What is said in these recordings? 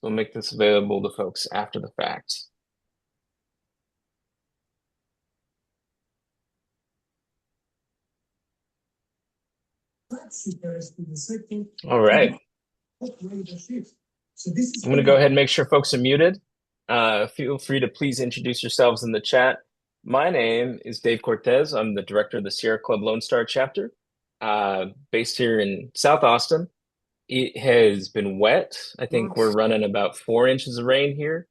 We'll make this available to folks after the fact. All right. I'm going to go ahead and make sure folks are muted. Feel free to please introduce yourselves in the chat. My name is Dave Cortez. I'm the director of the Sierra Club Lone Star chapter, based here in South Austin. It has been wet. I think we're running about 4 inches of rain here.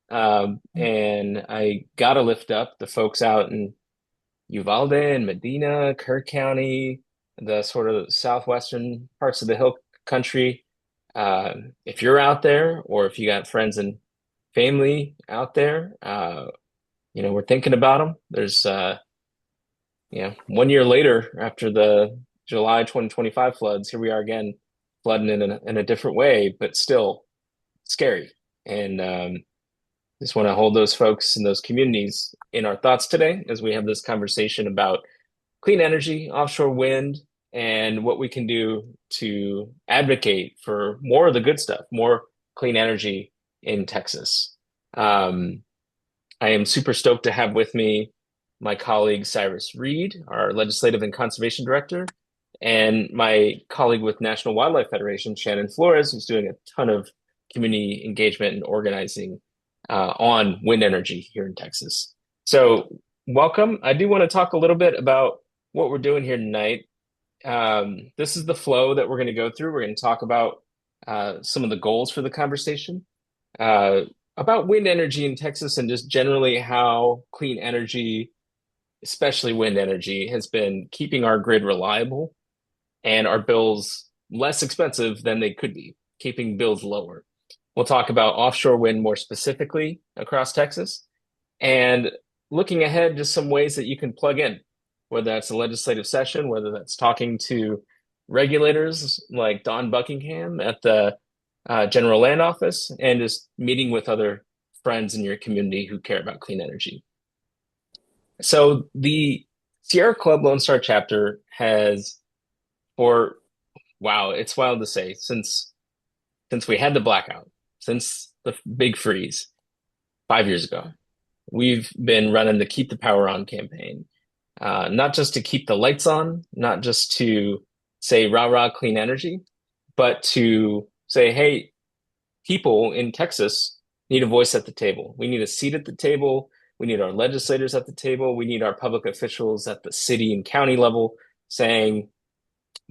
And I got to lift up the folks out in Uvalde and Medina, Kerr County, the sort of southwestern parts of the hill country. If you're out there, or if you got friends and family out there, we're thinking about them. There's, 1 year later after the July 2025 floods, here we are again, flooding in a different way, but still scary. And just want to hold those folks and those communities in our thoughts today as we have this conversation about clean energy, offshore wind, and what we can do to advocate for more of the good stuff, more clean energy in Texas. I am super stoked to have with me my colleague Cyrus Reed, our legislative and conservation director, and my colleague with National Wildlife Federation, Shannon Flores, who's doing a ton of community engagement and organizing on wind energy here in Texas. So welcome. I do want to talk a little bit about what we're doing here tonight. This is the flow that we're going to go through. We're going to talk about some of the goals for the conversation, about wind energy in Texas, and just generally how clean energy, especially wind energy, has been keeping our grid reliable and our bills less expensive than they could be, keeping bills lower. We'll talk about offshore wind more specifically across Texas, and looking ahead, just some ways that you can plug in, whether that's a legislative session, whether that's talking to regulators like Don Buckingham at the General Land Office, and just meeting with other friends in your community who care about clean energy. So the Sierra Club Lone Star chapter has, it's wild to say, since we had the blackout, since the big freeze 5 years ago, we've been running the Keep the Power On campaign. Not just to keep the lights on, not just to say rah rah clean energy, but to say, hey, people in Texas need a voice at the table. We need a seat at the table. We need our legislators at the table. We need our public officials at the city and county level saying,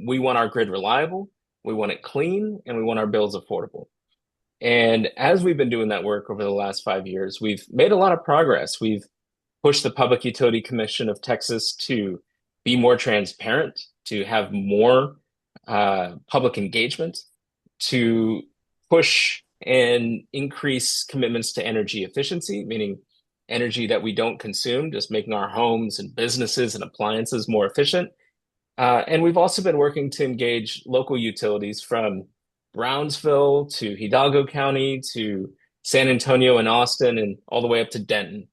we want our grid reliable, we want it clean, and we want our bills affordable. And as we've been doing that work over the last 5 years, we've made a lot of progress. We've pushed the Public Utility Commission of Texas to be more transparent, to have more public engagement, to push and increase commitments to energy efficiency, meaning energy that we don't consume, just making our homes and businesses and appliances more efficient. And we've also been working to engage local utilities from Brownsville to Hidalgo County to San Antonio and Austin and all the way up to Denton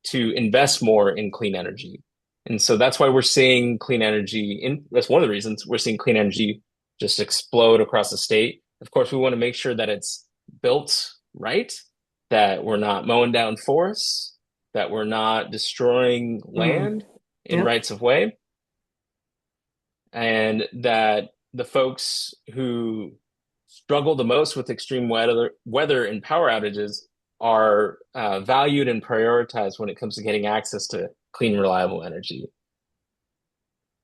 to invest more in clean energy. And so that's why we're seeing clean energy that's one of the reasons we're seeing clean energy just explode across the state. Of course, we want to make sure that it's built right, that we're not mowing down forests, that we're not destroying land in rights of way, and that the folks who struggle the most with extreme weather and power outages are valued and prioritized when it comes to getting access to clean, reliable energy.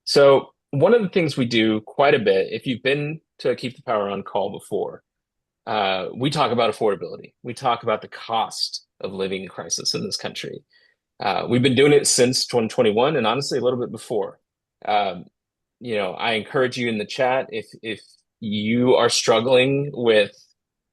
So one of the things we do quite a bit, if you've been to a Keep the Power On call before, we talk about affordability. We talk about the cost of living crisis in this country. We've been doing it since 2021, and honestly, a little bit before. I encourage you in the chat, if you are struggling with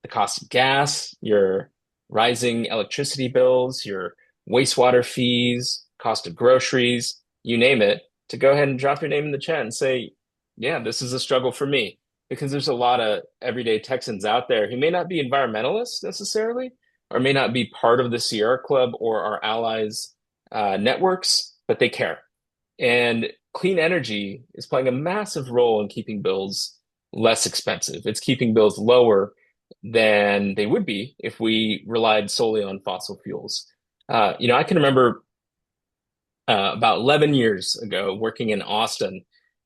the cost of gas, your rising electricity bills, your wastewater fees, cost of groceries, you name it, to go ahead and drop your name in the chat and say, yeah, this is a struggle for me. Because there's a lot of everyday Texans out there who may not be environmentalists necessarily, or may not be part of the Sierra Club or our allies' networks, but they care. And clean energy is playing a massive role in keeping bills less expensive. It's keeping bills lower than they would be if we relied solely on fossil fuels. I can remember about 11 years ago working in Austin,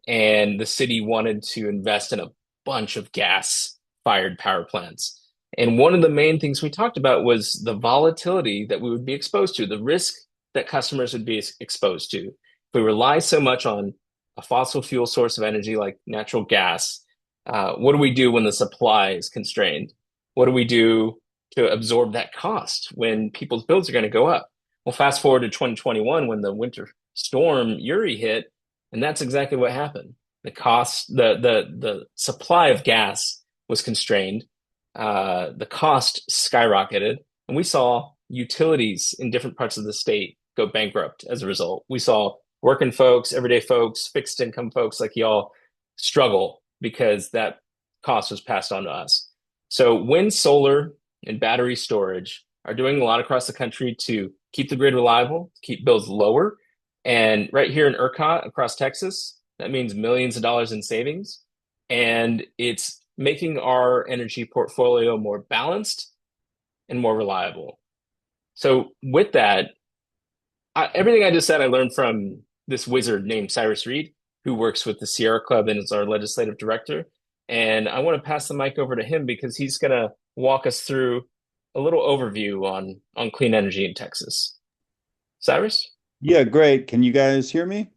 and the city wanted to invest in a bunch of gas-fired power plants. And one of the main things we talked about was the volatility that we would be exposed to, the risk that customers would be exposed to. If we rely so much on a fossil fuel source of energy like natural gas, what do we do when the supply is constrained? What do we do to absorb that cost when people's bills are going to go up? Well, fast forward to 2021 when the winter storm Uri hit, and that's exactly what happened. The supply of gas was constrained. The cost skyrocketed, and we saw utilities in different parts of the state go bankrupt as a result. We saw working folks, everyday folks, fixed income folks like y'all struggle because that cost was passed on to us. So wind, solar, and battery storage are doing a lot across the country to keep the grid reliable, keep bills lower. And right here in ERCOT across Texas, that means millions of dollars in savings. And it's making our energy portfolio more balanced and more reliable. So, with that, everything I just said, I learned from this wizard named Cyrus Reed, who works with the Sierra Club and is our legislative director. And I want to pass the mic over to him because he's going to walk us through a little overview on clean energy in Texas. Cyrus? Yeah, great. Can you guys hear me?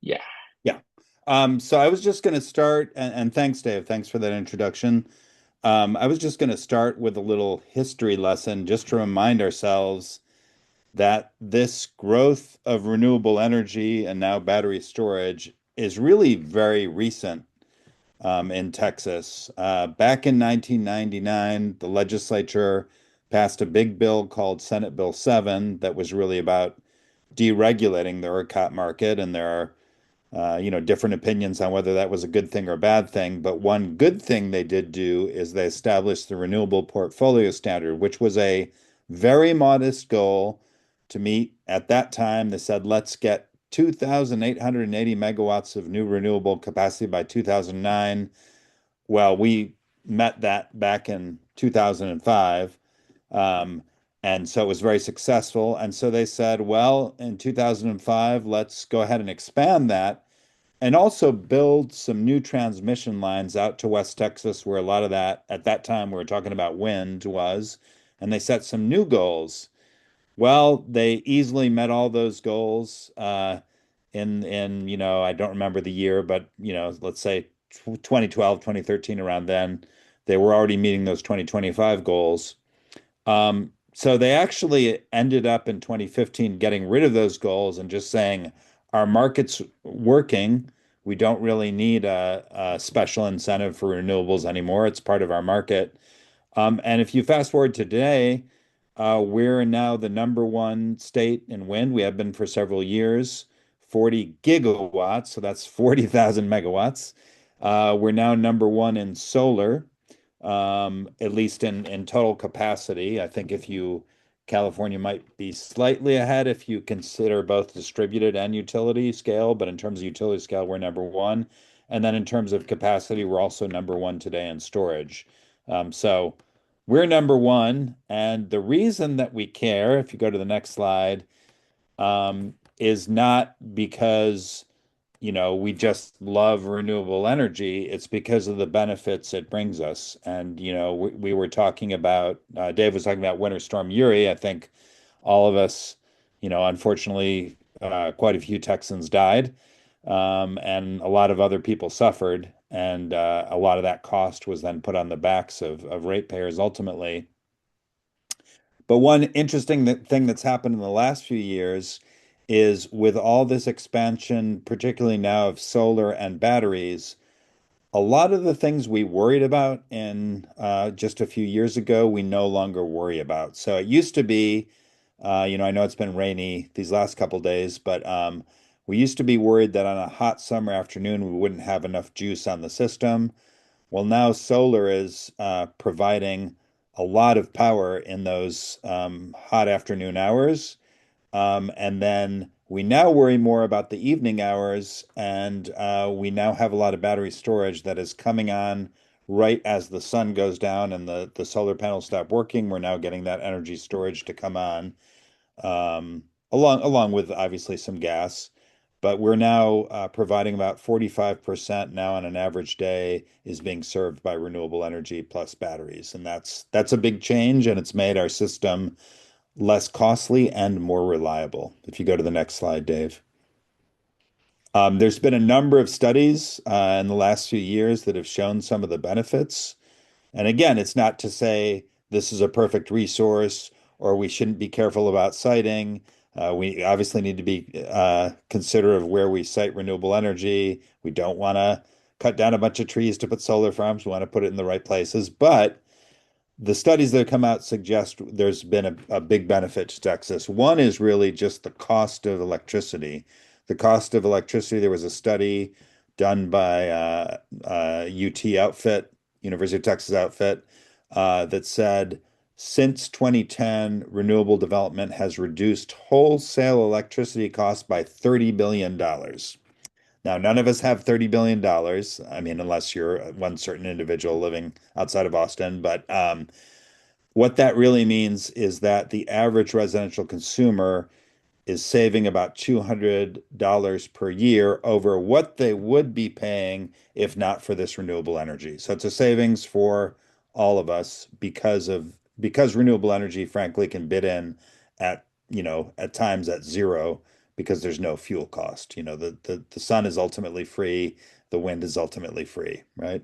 Yeah. Yeah. So I was just going to start, and thanks, Dave. Thanks for that introduction. I was just going to start with a little history lesson just to remind ourselves that this growth of renewable energy and now battery storage is really very recent in Texas. Back in 1999, the legislature passed a big bill called Senate Bill 7 that was really about deregulating the ERCOT market, and there are different opinions on whether that was a good thing or a bad thing. But one good thing they did do is they established the Renewable Portfolio Standard, which was a very modest goal to meet. At that time, they said, let's get 2,880 megawatts of new renewable capacity by 2009. Well, we met that back in 2005. Um, and so it was very successful. And so they said, well, in 2005, let's go ahead and expand that and also build some new transmission lines out to West Texas, where a lot of that, at that time, we were talking about wind was. And they set some new goals. Well, they easily met all those goals in I don't remember the year, but let's say 2012, 2013, around then, they were already meeting those 2025 goals. So they actually ended up in 2015 getting rid of those goals and just saying our market's working. We don't really need a special incentive for renewables anymore. It's part of our market. And if you fast forward to today, we're now the number one state in wind. We have been for several years, 40 gigawatts. So that's 40,000 megawatts. We're now number one in solar, at least in total capacity. I think California might be slightly ahead if you consider both distributed and utility scale, but in terms of utility scale, we're number one. And then in terms of capacity, we're also number one today in storage. So we're number one. And the reason that we care, if you go to the next slide, is not because we just love renewable energy. It's because of the benefits it brings us. And, we were talking about, Dave was talking about Winter Storm Uri. I think all of us, unfortunately, quite a few Texans died, and a lot of other people suffered. And a lot of that cost was then put on the backs of ratepayers ultimately. But one interesting thing that's happened in the last few years is with all this expansion, particularly now of solar and batteries, a lot of the things we worried about in just a few years ago, we no longer worry about. So it used to be, I know it's been rainy these last couple days, but we used to be worried that on a hot summer afternoon, we wouldn't have enough juice on the system. Well, now solar is providing a lot of power in those hot afternoon hours. And then we now worry more about the evening hours, and we now have a lot of battery storage that is coming on right as the sun goes down and the solar panels stop working, we're now getting that energy storage to come on, um, along with obviously some gas. But we're now providing about 45% now on an average day is being served by renewable energy plus batteries. And that's a big change, and it's made our system less costly and more reliable. If you go to the next slide, Dave. There's been a number of studies in the last few years that have shown some of the benefits. And again, it's not to say this is a perfect resource or we shouldn't be careful about siting. We obviously need to be considerate of where we site renewable energy. We don't want to cut down a bunch of trees to put solar farms. We want to put it in the right places. But the studies that have come out suggest there's been a big benefit to Texas. One is really just the cost of electricity. The cost of electricity, there was a study done by UT outfit, University of Texas outfit, that said since 2010, renewable development has reduced wholesale electricity costs by $30 billion. Now, none of us have $30 billion. I mean, unless you're one certain individual living outside of Austin. But what that really means is that the average residential consumer is saving about $200 per year over what they would be paying if not for this renewable energy. So it's a savings for all of us because renewable energy, frankly, can bid in at, at times at zero because there's no fuel cost. The sun is ultimately free, the wind is ultimately free, right?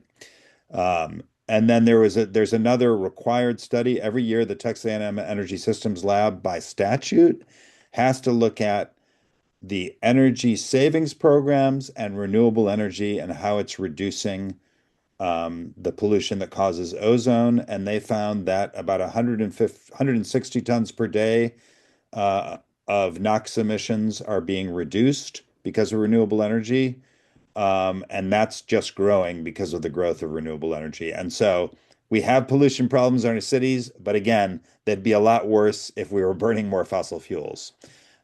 And then there's another required study every year. The Texas A&M Energy Systems Lab, by statute, has to look at the energy savings programs and renewable energy and how it's reducing the pollution that causes ozone. And they found that about 160 tons per day uh, of NOx emissions are being reduced because of renewable energy. And that's just growing because of the growth of renewable energy. And so we have pollution problems in our cities, but again, they'd be a lot worse if we were burning more fossil fuels.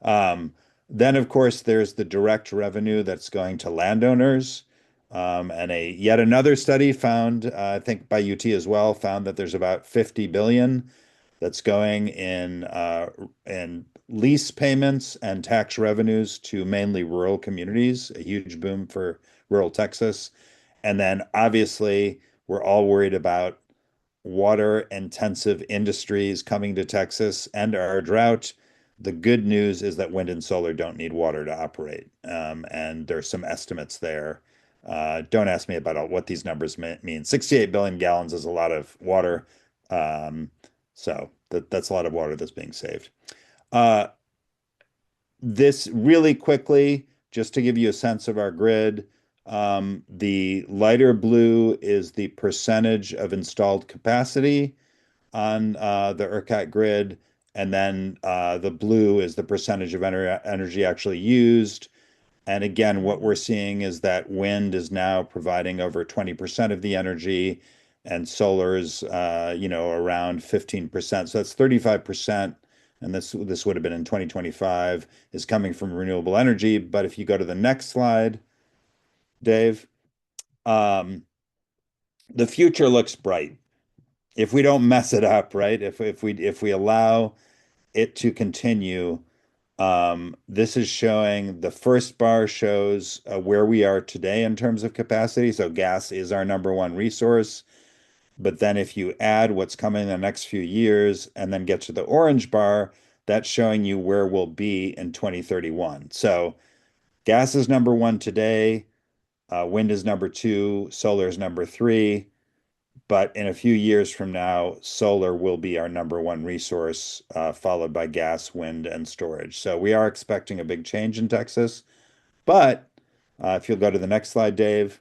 Um, then, of course, there's the direct revenue that's going to landowners. And a yet another study found, I think by UT as well, found that there's about 50 billion that's going in lease payments and tax revenues to mainly rural communities, a huge boom for rural Texas. And then obviously, we're all worried about water intensive industries coming to Texas and our drought. The good news is that wind and solar don't need water to operate. And there's some estimates there. Don't ask me about what these numbers mean. 68 billion gallons is a lot of water. Um, so that's a lot of water that's being saved. Uh, this really quickly, just to give you a sense of our grid, the lighter blue is the percentage of installed capacity on the ERCOT grid, and then the blue is the percentage of energy actually used. And again, what we're seeing is that wind is now providing over 20% of the energy, and solar is, around 15%. So that's 35%. And this would have been in 2025 is coming from renewable energy. But if you go to the next slide, Dave, um, the future looks bright if we don't mess it up, right? If we allow it to continue. This is showing the first bar shows where we are today in terms of capacity. So gas is our number one resource. But then if you add what's coming in the next few years and then get to the orange bar, that's showing you where we'll be in 2031. So gas is number one today, wind is number two, solar is number three. But in a few years from now, solar will be our number one resource, followed by gas, wind, and storage. So we are expecting a big change in Texas. But if you'll go to the next slide, Dave,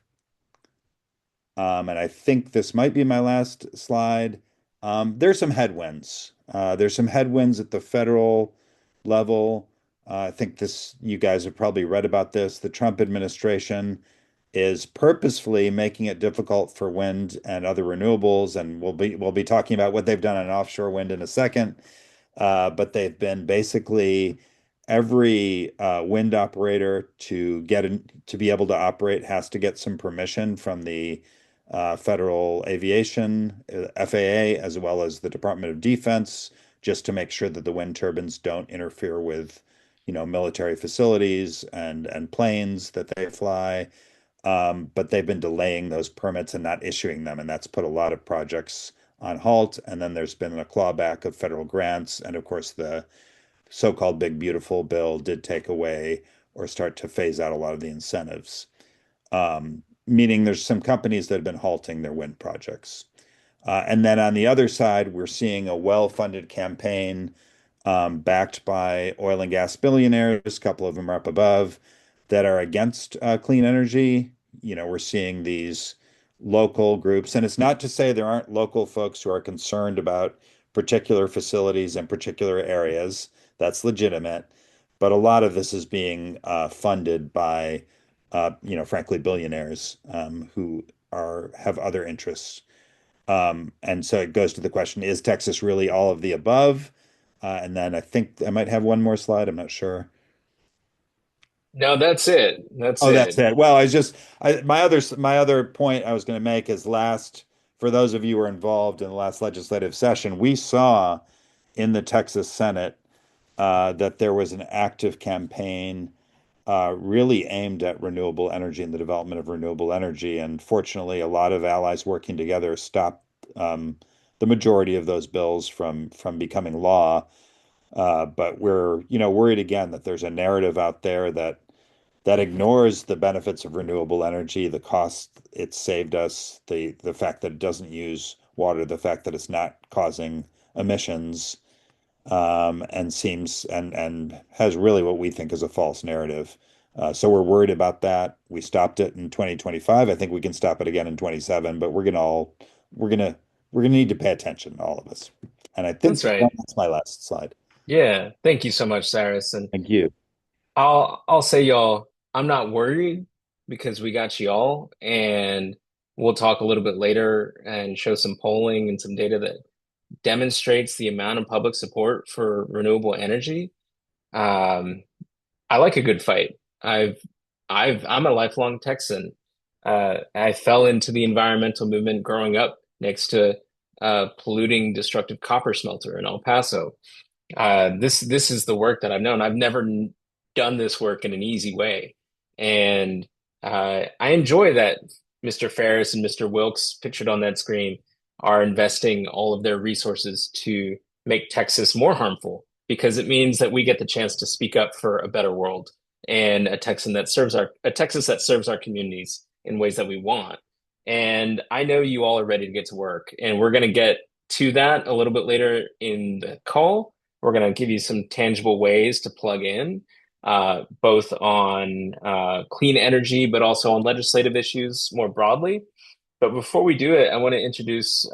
and I think this might be my last slide, there's some headwinds. There's some headwinds at the federal level. I think you guys have probably read about this. The Trump administration is purposefully making it difficult for wind and other renewables, and we'll be talking about what they've done on offshore wind in a second. But they've been basically every wind operator to be able to operate has to get some permission from the Federal Aviation, FAA, as well as the Department of Defense, just to make sure that the wind turbines don't interfere with, military facilities and planes that they fly. But they've been delaying those permits and not issuing them, and that's put a lot of projects on halt. And then there's been a clawback of federal grants, and of course the so-called Big Beautiful Bill did take away or start to phase out a lot of the incentives. Meaning there's some companies that have been halting their wind projects. And then on the other side, we're seeing a well-funded campaign backed by oil and gas billionaires. A couple of them are up above that are against clean energy. We're seeing these local groups, and it's not to say there aren't local folks who are concerned about particular facilities in particular areas. That's legitimate. But a lot of this is being funded by, frankly, billionaires who have other interests. And so it goes to the question, is Texas really all of the above? And then I think I might have one more slide. I'm not sure. No, that's it. That's Oh, that's it. it. Well, my other point I was going to make is for those of you who were involved in the last legislative session, we saw in the Texas Senate that there was an active campaign really aimed at renewable energy and the development of renewable energy. And fortunately, a lot of allies working together stopped the majority of those bills from becoming law. But we're, worried again that there's a narrative out there that ignores the benefits of renewable energy, the cost it's saved us, the fact that it doesn't use water, the fact that it's not causing emissions, and has really what we think is a false narrative. So we're worried about that. We stopped it in 2025. I think we can stop it again in 27, but we're gonna we're gonna need to pay attention, all of us. And I think That's right. that's my last slide. Yeah. Thank you so much, Cyrus. And Thank you. I'll say y'all, I'm not worried because we got y'all, and we'll talk a little bit later and show some polling and some data that demonstrates the amount of public support for renewable energy. Um, I like a good fight. I'm a lifelong Texan. I fell into the environmental movement growing up next to a polluting, destructive copper smelter in El Paso. This is the work that I've known. I've never done this work in an easy way, and I enjoy that Mr. Ferris and Mr. Wilkes, pictured on that screen, are investing all of their resources to make Texas more harmful because it means that we get the chance to speak up for a better world and a Texas that serves our communities in ways that we want. And I know you all are ready to get to work, and we're going to get to that a little bit later in the call. We're going to give you some tangible ways to plug in, both on clean energy, but also on legislative issues more broadly. But before we do it, I want to introduce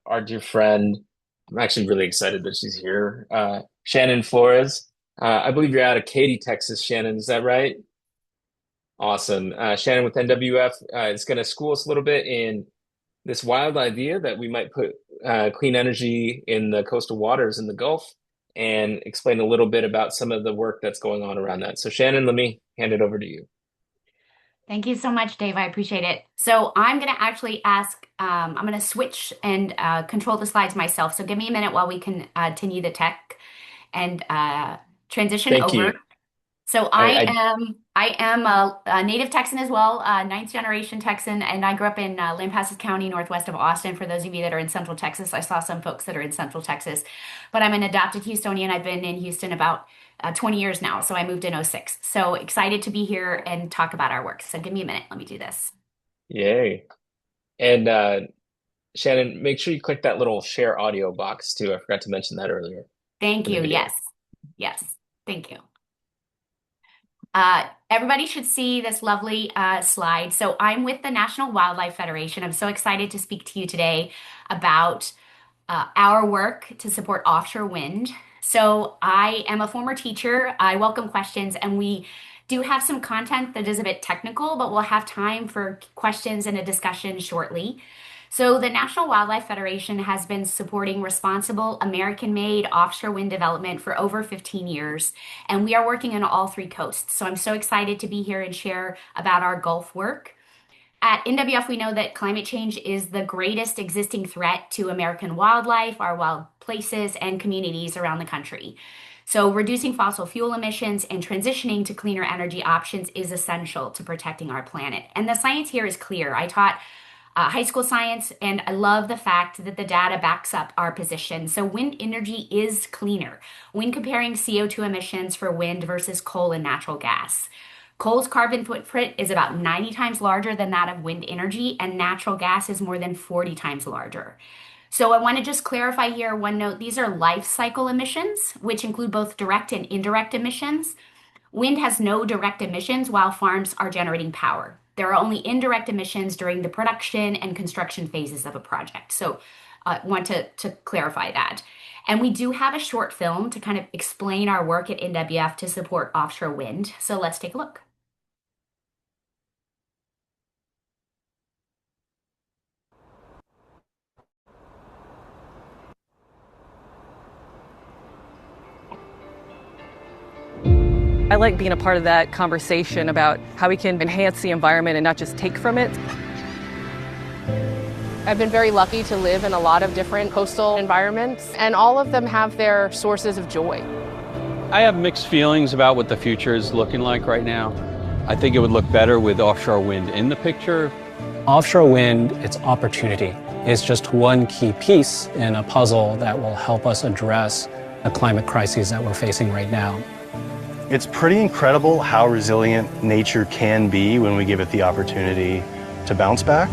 our dear friend. I'm actually really excited that she's here, Shannon Flores. I believe you're out of Katy, Texas, Shannon. Is that right? Awesome. Shannon with NWF is going to school us a little bit in this wild idea that we might put clean energy in the coastal waters in the Gulf and explain a little bit about some of the work that's going on around that. So, Shannon, let me hand it over to you. Thank you so much, Dave. I appreciate it. So I'm going to actually I'm going to switch and control the slides myself. So give me a minute while we can continue the tech and transition Thank over. you. So I I am a native Texan as well, ninth generation Texan, and I grew up in Lampasas County, northwest of Austin. For those of you that are in Central Texas, I saw some folks that are in Central Texas, but I'm an adopted Houstonian. I've been in Houston about 20 years now, so I moved in '06. So excited to be here and talk about our work. So give me a minute. Let me do this. Yay. And Shannon, make sure you click that little share audio box too. I forgot to mention that earlier Thank in the you. video. Yes. Yes. Thank you. Everybody should see this lovely slide. So I'm with the National Wildlife Federation. I'm so excited to speak to you today about our work to support offshore wind. So I am a former teacher. I welcome questions, and we do have some content that is a bit technical, but we'll have time for questions and a discussion shortly. So the National Wildlife Federation has been supporting responsible American-made offshore wind development for over 15 years, and we are working on all three coasts. So I'm so excited to be here and share about our Gulf work. At NWF, we know that climate change is the greatest existing threat to American wildlife, our wild places, and communities around the country. So, reducing fossil fuel emissions and transitioning to cleaner energy options is essential to protecting our planet. And the science here is clear. I taught high school science, and I love the fact that the data backs up our position. So, wind energy is cleaner when comparing CO2 emissions for wind versus coal and natural gas. Coal's carbon footprint is about 90 times larger than that of wind energy, and natural gas is more than 40 times larger. So I want to just clarify here one note. These are life cycle emissions, which include both direct and indirect emissions. Wind has no direct emissions while farms are generating power. There are only indirect emissions during the production and construction phases of a project. So I want to clarify that. And we do have a short film to kind of explain our work at NWF to support offshore wind. So let's take a look. I like being a part of that conversation about how we can enhance the environment and not just take from it. I've been very lucky to live in a lot of different coastal environments, and all of them have their sources of joy. I have mixed feelings about what the future is looking like right now. I think it would look better with offshore wind in the picture. Offshore wind, its opportunity, is just one key piece in a puzzle that will help us address the climate crises that we're facing right now. It's pretty incredible how resilient nature can be when we give it the opportunity to bounce back.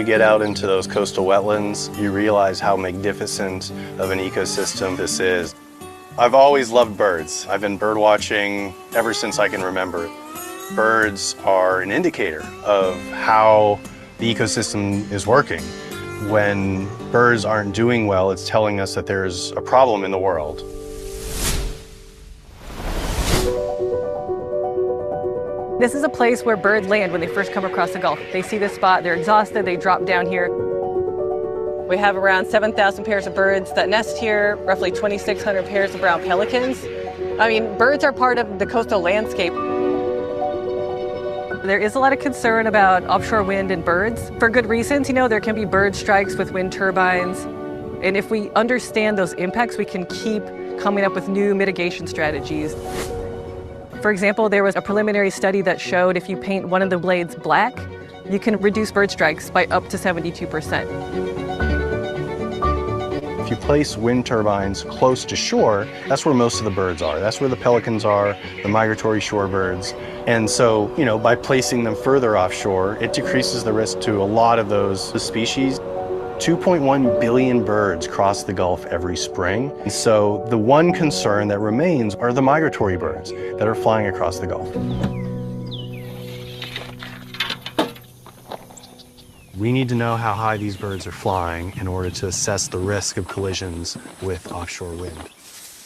Get out into those coastal wetlands, you realize how magnificent of an ecosystem this is. I've always loved birds. I've been bird watching ever since I can remember. Birds are an indicator of how the ecosystem is working. When birds aren't doing well, it's telling us that there's a problem in the world. This is a place where birds land when they first come across the Gulf. They see this spot, they're exhausted, they drop down here. We have around 7,000 pairs of birds that nest here, roughly 2,600 pairs of brown pelicans. I mean, birds are part of the coastal landscape. There is a lot of concern about offshore wind and birds. For good reasons, there can be bird strikes with wind turbines. And if we understand those impacts, we can keep coming up with new mitigation strategies. For example, there was a preliminary study that showed if you paint one of the blades black, you can reduce bird strikes by up to 72%. If you place wind turbines close to shore, that's where most of the birds are. That's where the pelicans are, the migratory shorebirds. And so, by placing them further offshore, it decreases the risk to a lot of those species. 2.1 billion birds cross the Gulf every spring. And so the one concern that remains are the migratory birds that are flying across the Gulf. We need to know how high these birds are flying in order to assess the risk of collisions with offshore wind.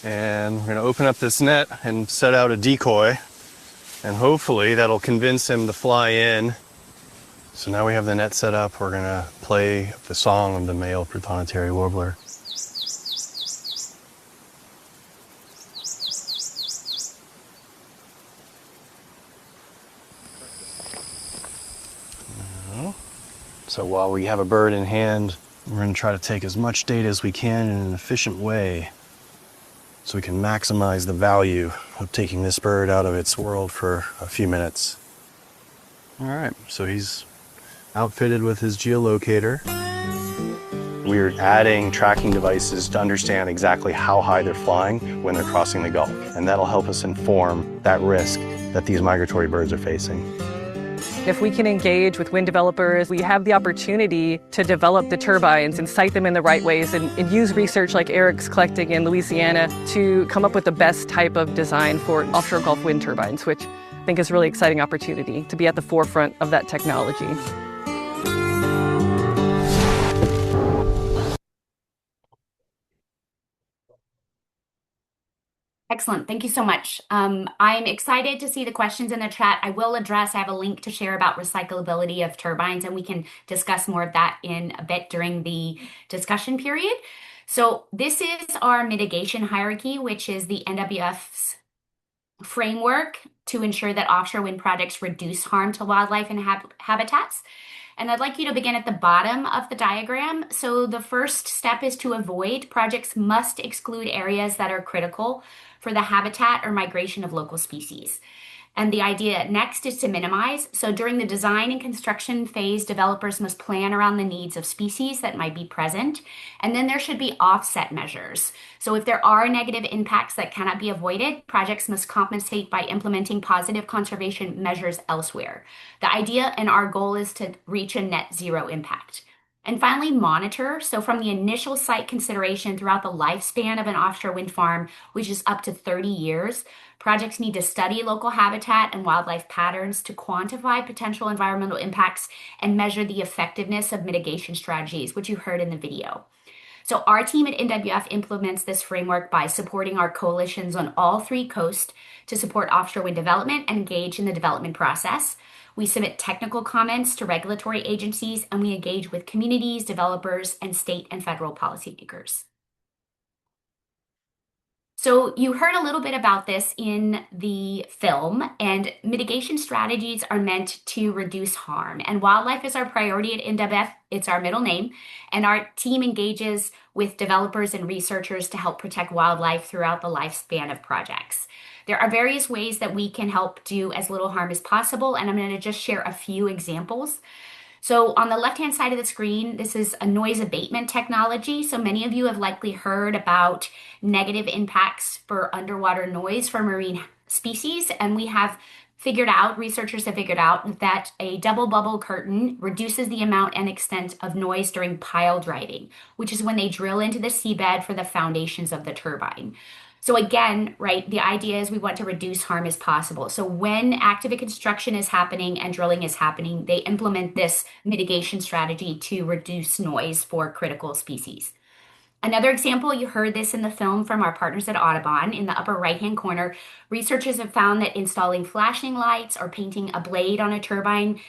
And we're going to open up this net and set out a decoy, and hopefully that'll convince him to fly in. So now we have the net set up, we're gonna play the song of the male prothonotary warbler. So while we have a bird in hand, we're gonna try to take as much data as we can in an efficient way so we can maximize the value of taking this bird out of its world for a few minutes. All right, so he's outfitted with his geolocator. We're adding tracking devices to understand exactly how high they're flying when they're crossing the Gulf, and that'll help us inform that risk that these migratory birds are facing. If we can engage with wind developers, we have the opportunity to develop the turbines and site them in the right ways and use research like Eric's collecting in Louisiana to come up with the best type of design for offshore Gulf wind turbines, which I think is a really exciting opportunity to be at the forefront of that technology. Excellent. Thank you so much. I'm excited to see the questions in the chat. I will address, I have a link to share about recyclability of turbines, and we can discuss more of that in a bit during the discussion period. So this is our mitigation hierarchy, which is the NWF's framework to ensure that offshore wind projects reduce harm to wildlife and habitats. And I'd like you to begin at the bottom of the diagram. So the first step is to avoid. Projects must exclude areas that are critical for the habitat or migration of local species. And the idea next is to minimize. So during the design and construction phase, developers must plan around the needs of species that might be present. And then there should be offset measures. So if there are negative impacts that cannot be avoided, projects must compensate by implementing positive conservation measures elsewhere. The idea and our goal is to reach a net zero impact. And finally, monitor. So from the initial site consideration throughout the lifespan of an offshore wind farm, which is up to 30 years, projects need to study local habitat and wildlife patterns to quantify potential environmental impacts and measure the effectiveness of mitigation strategies, which you heard in the video. So our team at NWF implements this framework by supporting our coalitions on all three coasts to support offshore wind development and engage in the development process. We submit technical comments to regulatory agencies, and we engage with communities, developers, and state and federal policymakers. So you heard a little bit about this in the film, and mitigation strategies are meant to reduce harm. And wildlife is our priority at NWF. It's our middle name. And our team engages with developers and researchers to help protect wildlife throughout the lifespan of projects. There are various ways that we can help do as little harm as possible, and I'm going to just share a few examples. So on the left-hand side of the screen, this is a noise abatement technology. So many of you have likely heard about negative impacts for underwater noise for marine species, and we have researchers have figured out that a double bubble curtain reduces the amount and extent of noise during pile driving, which is when they drill into the seabed for the foundations of the turbine. So again, right, the idea is we want to reduce harm as possible. So when active construction is happening and drilling is happening, they implement this mitigation strategy to reduce noise for critical species. Another example, you heard this in the film from our partners at Audubon. In the upper right-hand corner, researchers have found that installing flashing lights or painting a blade on a turbine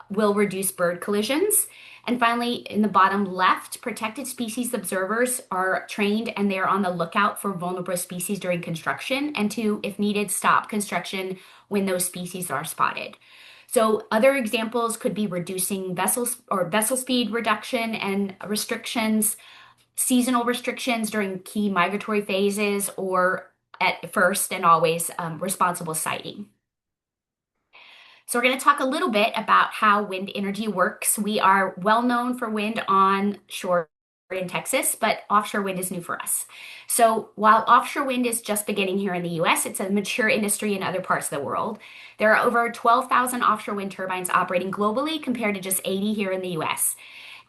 will reduce bird collisions. And finally, in the bottom left, protected species observers are trained and they are on the lookout for vulnerable species during construction and to, if needed, stop construction when those species are spotted. So other examples could be reducing vessel speed reduction and restrictions, seasonal restrictions during key migratory phases, or at first and always responsible siting. So we're going to talk a little bit about how wind energy works. We are well known for wind on shore in Texas, but offshore wind is new for us. So while offshore wind is just beginning here in the US, it's a mature industry in other parts of the world. There are over 12,000 offshore wind turbines operating globally compared to just 80 here in the US.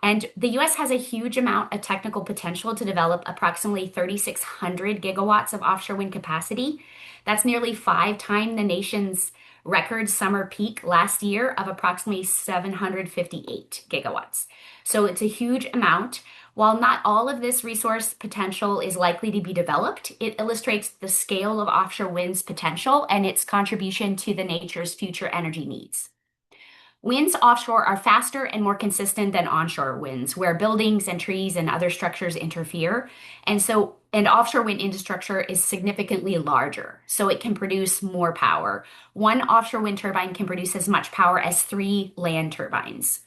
And the US has a huge amount of technical potential to develop approximately 3,600 gigawatts of offshore wind capacity. That's nearly 5 times the nation's record summer peak last year of approximately 758 gigawatts. So it's a huge amount. While not all of this resource potential is likely to be developed, it illustrates the scale of offshore wind's potential and its contribution to the nature's future energy needs. Winds offshore are faster and more consistent than onshore winds, where buildings and trees and other structures interfere. And offshore wind infrastructure is significantly larger, so it can produce more power. One offshore wind turbine can produce as much power as 3 land turbines.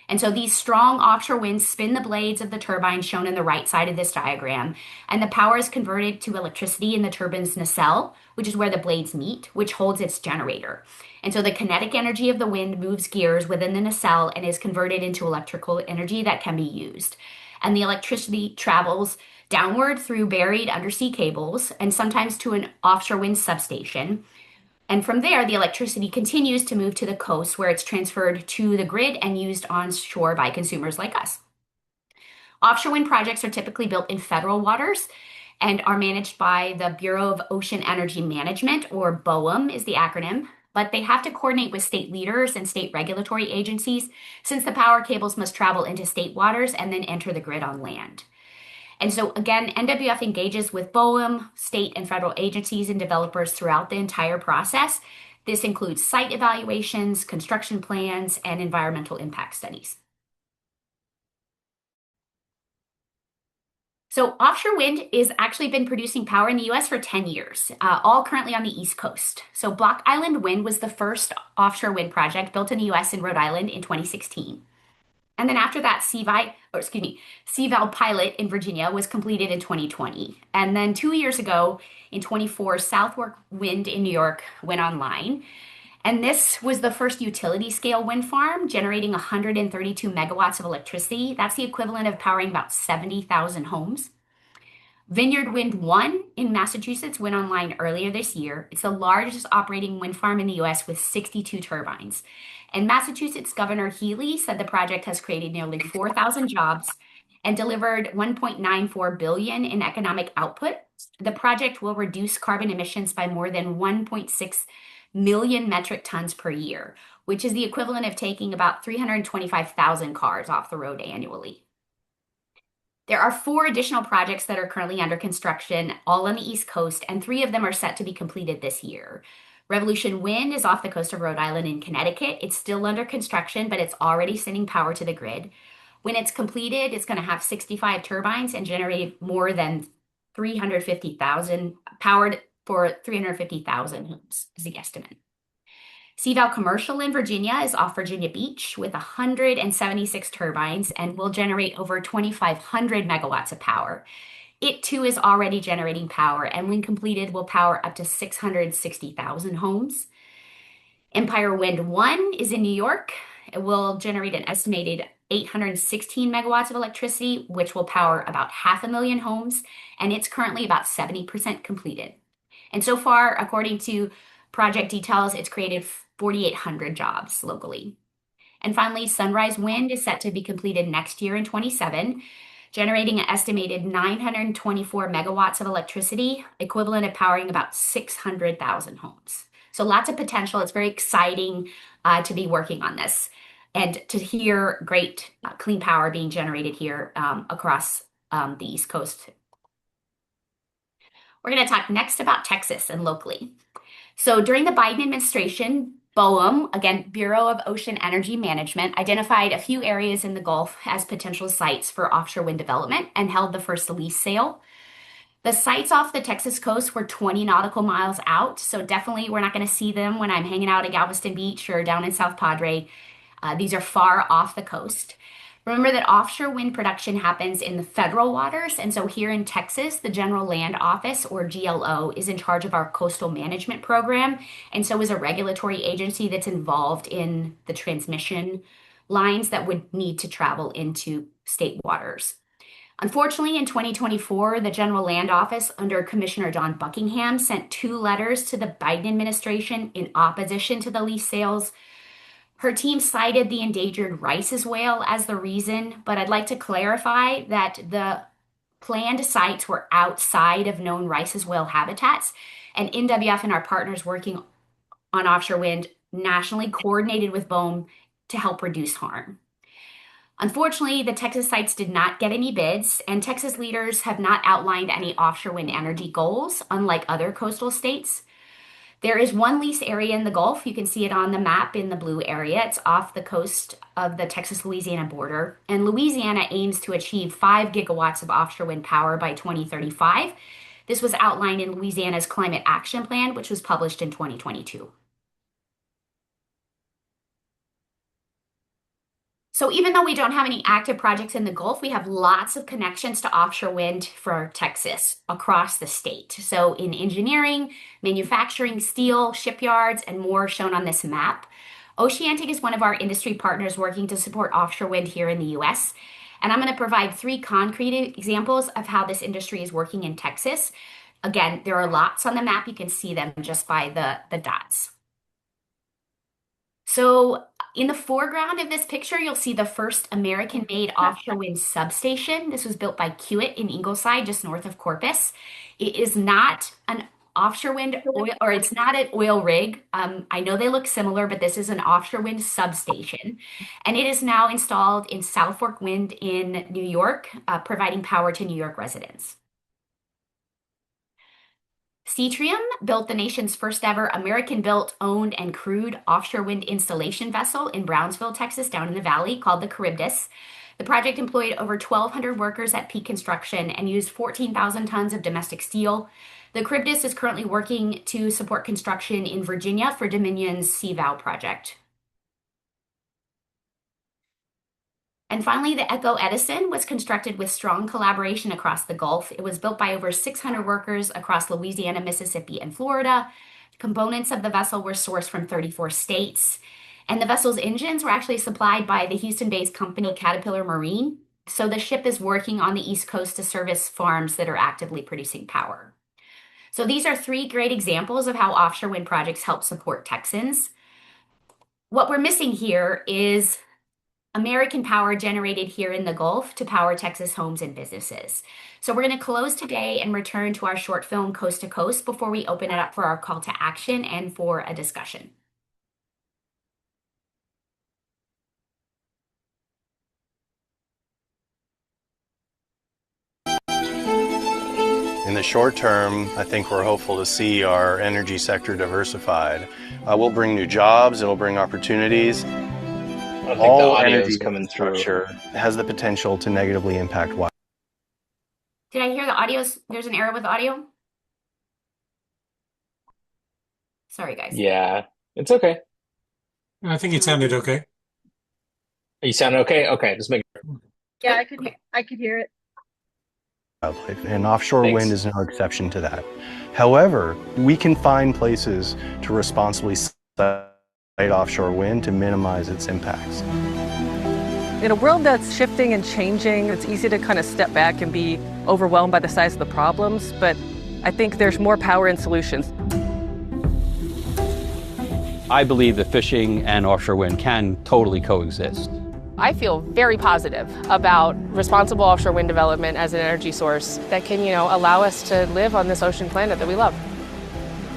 And so these strong offshore winds spin the blades of the turbine shown in the right side of this diagram, and the power is converted to electricity in the turbine's nacelle, which is where the blades meet, which holds its generator. And so the kinetic energy of the wind moves gears within the nacelle and is converted into electrical energy that can be used. And the electricity travels downward through buried undersea cables and sometimes to an offshore wind substation. And from there, the electricity continues to move to the coast where it's transferred to the grid and used on shore by consumers like us. Offshore wind projects are typically built in federal waters and are managed by the Bureau of Ocean Energy Management, or BOEM is the acronym, but they have to coordinate with state leaders and state regulatory agencies since the power cables must travel into state waters and then enter the grid on land. And so again, NWF engages with BOEM, state and federal agencies and developers throughout the entire process. This includes site evaluations, construction plans, and environmental impact studies. So offshore wind is actually been producing power in the US for 10 years, all currently on the East Coast. So Block Island Wind was the first offshore wind project built in the US in Rhode Island in 2016. And then after that, Seaval pilot in Virginia was completed in 2020. And then 2 years ago, in 24, Southwark Wind in New York went online. And this was the first utility scale wind farm generating 132 megawatts of electricity. That's the equivalent of powering about 70,000 homes. Vineyard Wind 1 in Massachusetts went online earlier this year. It's the largest operating wind farm in the US with 62 turbines. And Massachusetts Governor Healy said the project has created nearly 4,000 jobs and delivered 1.94 billion in economic output. The project will reduce carbon emissions by more than 1.6 million metric tons per year, which is the equivalent of taking about 325,000 cars off the road annually. There are 4 additional projects that are currently under construction, all on the East Coast, and 3 of them are set to be completed this year. Revolution Wind is off the coast of Rhode Island in Connecticut. It's still under construction, but it's already sending power to the grid. When it's completed, it's going to have 65 turbines and generate more than 350,000, powered for 350,000 homes is the estimate. Seaval Commercial in Virginia is off Virginia Beach with 176 turbines and will generate over 2,500 megawatts of power. It too is already generating power, and when completed, will power up to 660,000 homes. Empire Wind 1 is in New York. It will generate an estimated 816 megawatts of electricity, which will power about 500,000 homes, and it's currently about 70% completed. And so far, according to project details, it's created 4,800 jobs locally. And finally, Sunrise Wind is set to be completed next year in 27, generating an estimated 924 megawatts of electricity, equivalent of powering about 600,000 homes. So lots of potential. It's very exciting to be working on this and to hear great clean power being generated here across the East Coast. We're going to talk next about Texas and locally. So during the Biden administration, BOEM, again, Bureau of Ocean Energy Management, identified a few areas in the Gulf as potential sites for offshore wind development and held the first lease sale. The sites off the Texas coast were 20 nautical miles out, so definitely we're not going to see them when I'm hanging out at Galveston Beach or down in South Padre. These are far off the coast. Remember that offshore wind production happens in the federal waters, and so here in Texas, the General Land Office, or GLO, is in charge of our coastal management program, and so is a regulatory agency that's involved in the transmission lines that would need to travel into state waters. Unfortunately, in 2024, the General Land Office, under Commissioner John Buckingham, sent 2 letters to the Biden administration in opposition to the lease sales. Her team cited the endangered Rice's whale as the reason, but I'd like to clarify that the planned sites were outside of known Rice's whale habitats, and NWF and our partners working on offshore wind nationally coordinated with BOEM to help reduce harm. Unfortunately, the Texas sites did not get any bids, and Texas leaders have not outlined any offshore wind energy goals, unlike other coastal states. There is one lease area in the Gulf. You can see it on the map in the blue area. It's off the coast of the Texas-Louisiana border. And Louisiana aims to achieve 5 gigawatts of offshore wind power by 2035. This was outlined in Louisiana's Climate Action Plan, which was published in 2022. So even though we don't have any active projects in the Gulf, we have lots of connections to offshore wind for Texas across the state. So in engineering, manufacturing, steel, shipyards, and more shown on this map. Oceanic is one of our industry partners working to support offshore wind here in the US. And I'm going to provide 3 concrete examples of how this industry is working in Texas. Again, there are lots on the map. You can see them just by the dots. So in the foreground of this picture, you'll see the first American-made offshore wind substation. This was built by Kiewit in Ingleside, just north of Corpus. It is not an offshore wind oil, or it's not an oil rig. I know they look similar, but this is an offshore wind substation, and it is now installed in South Fork Wind in New York, providing power to New York residents. Cetrium built the nation's first ever American-built, owned, and crewed offshore wind installation vessel in Brownsville, Texas, down in the valley, called the Charybdis. The project employed over 1,200 workers at peak construction and used 14,000 tons of domestic steel. The Charybdis is currently working to support construction in Virginia for Dominion's CVOW project. And finally, the Echo Edison was constructed with strong collaboration across the Gulf. It was built by over 600 workers across Louisiana, Mississippi, and Florida. Components of the vessel were sourced from 34 states. And the vessel's engines were actually supplied by the Houston-based company Caterpillar Marine. So the ship is working on the East Coast to service farms that are actively producing power. So these are 3 great examples of how offshore wind projects help support Texans. What we're missing here is American power generated here in the Gulf to power Texas homes and businesses. So we're going to close today and return to our short film Coast to Coast before we open it up for our call to action and for a discussion. In the short term, I think we're hopeful to see our energy sector diversified. We'll bring new jobs, it'll bring opportunities. I don't think the All audio energy is coming through. infrastructure has the potential to negatively impact wildlife. Did I hear the audio? There's an error with audio? Sorry, guys. Yeah, it's okay. I think it sounded okay. You sound okay? Okay, just make Yeah, I could hear it. And offshore Thanks. wind is no exception to that. However, we can find places to responsibly site offshore wind to minimize its impacts. In a world that's shifting and changing, it's easy to kind of step back and be overwhelmed by the size of the problems, but I think there's more power in solutions. I believe that fishing and offshore wind can totally coexist. I feel very positive about responsible offshore wind development as an energy source that can, allow us to live on this ocean planet that we love.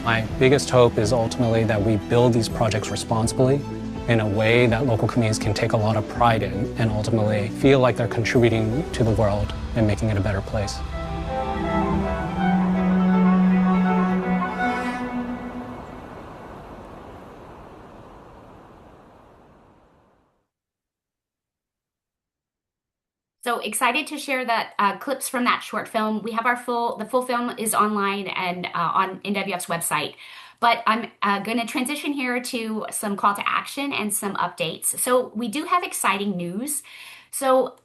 My biggest hope is ultimately that we build these projects responsibly in a way that local communities can take a lot of pride in and ultimately feel like they're contributing to the world and making it a better place. So excited to share that clips from that short film. We have the full film is online and on NWF's website. But I'm going to transition here to some call to action and some updates. So we do have exciting news. So